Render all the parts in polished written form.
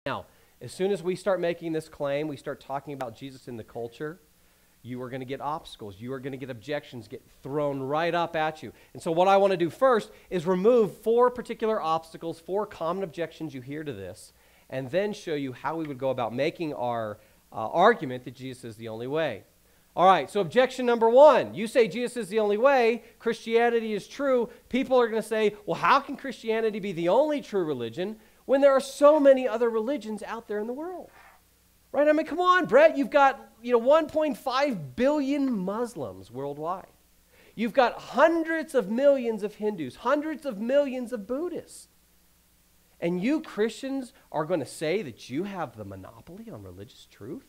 Now, as soon as we start making this claim, we start talking about Jesus in the culture, you are going to get obstacles. You are going to get objections get thrown right up at you. And so what I want to do first is remove 4 particular obstacles, 4 common objections you hear to this, and then show you how we would go about making our argument that Jesus is the only way. All right, so objection number 1, you say Jesus is the only way, Christianity is true. People are going to say, well, how can Christianity be the only true religion when there are so many other religions out there in the world? Right? I mean, come on, Brett, you've got 1.5 billion Muslims worldwide. You've got hundreds of millions of Hindus, hundreds of millions of Buddhists. And you Christians are going to say that you have the monopoly on religious truth?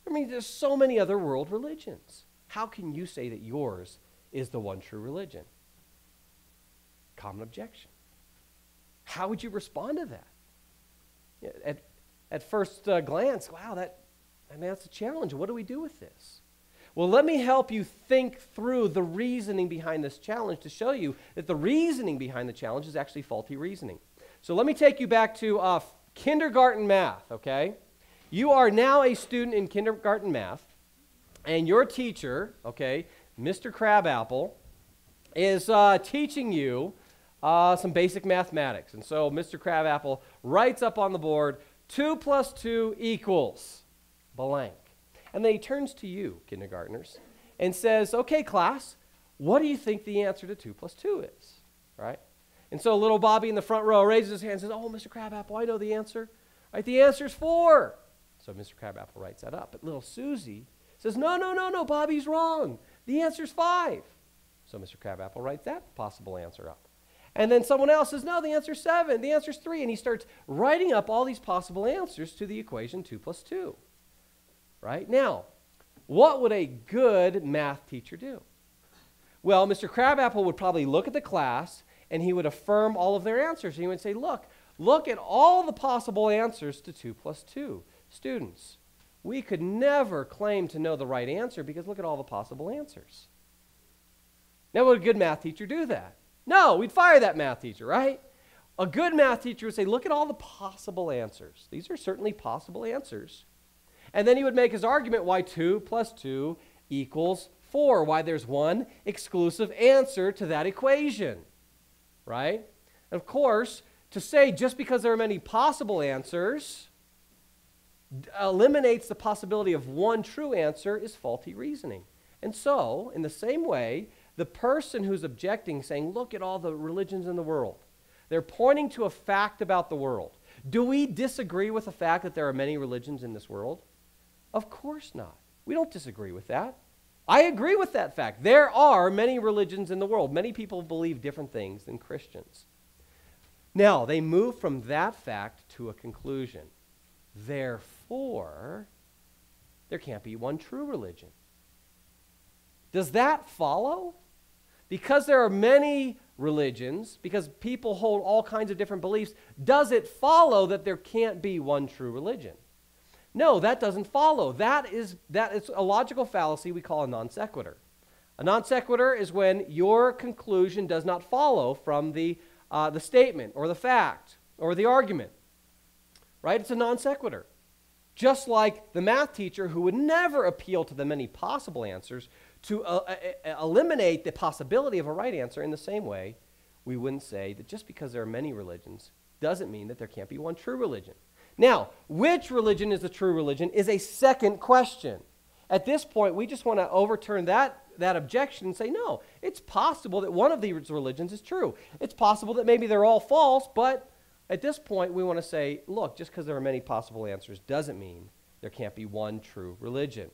I mean, there's so many other world religions. How can you say that yours is the one true religion? Common objection. How would you respond to that? At first glance, wow, that's a challenge. What do we do with this? Well, let me help you think through the reasoning behind this challenge to show you that the reasoning behind the challenge is actually faulty reasoning. So let me take you back to kindergarten math, okay? You are now a student in kindergarten math, and your teacher, okay, Mr. Crabapple, is teaching you some basic mathematics. And so Mr. Crabapple writes up on the board, 2 plus 2 equals blank. And then he turns to you, kindergartners, and says, okay, class, what do you think the answer to 2 plus 2 is, right? And so little Bobby in the front row raises his hand and says, oh, Mr. Crabapple, I know the answer. Right, the answer is 4. So Mr. Crabapple writes that up. But little Susie says, no, Bobby's wrong. The answer is 5. So Mr. Crabapple writes that possible answer up. And then someone else says, no, the answer is 7. The answer is 3. And he starts writing up all these possible answers to the equation 2 plus 2. Right? Now, what would a good math teacher do? Well, Mr. Crabapple would probably look at the class and he would affirm all of their answers. And he would say, look at all the possible answers to 2 plus 2. Students, we could never claim to know the right answer because look at all the possible answers. Now, would a good math teacher do that? No, we'd fire that math teacher, right? A good math teacher would say, look at all the possible answers. These are certainly possible answers. And then he would make his argument why 2 plus 2 equals 4, why there's one exclusive answer to that equation, right? And of course, to say just because there are many possible answers eliminates the possibility of one true answer is faulty reasoning. And so, in the same way, the person who's objecting, saying, look at all the religions in the world, they're pointing to a fact about the world. Do we disagree with the fact that there are many religions in this world? Of course not. We don't disagree with that. I agree with that fact. There are many religions in the world. Many people believe different things than Christians. Now, they move from that fact to a conclusion. Therefore, there can't be one true religion. Does that follow? Because there are many religions, because people hold all kinds of different beliefs, does it follow that there can't be one true religion? No, that doesn't follow. That is a logical fallacy we call a non sequitur. A non sequitur is when your conclusion does not follow from the statement or the fact or the argument. Right? It's a non sequitur. Just like the math teacher who would never appeal to the many possible answers to eliminate the possibility of a right answer, in the same way, we wouldn't say that just because there are many religions doesn't mean that there can't be one true religion. Now, which religion is the true religion is a second question. At this point, we just want to overturn that objection and say, no, it's possible that one of these religions is true. It's possible that maybe they're all false, but at this point, we want to say, look, just because there are many possible answers doesn't mean there can't be one true religion.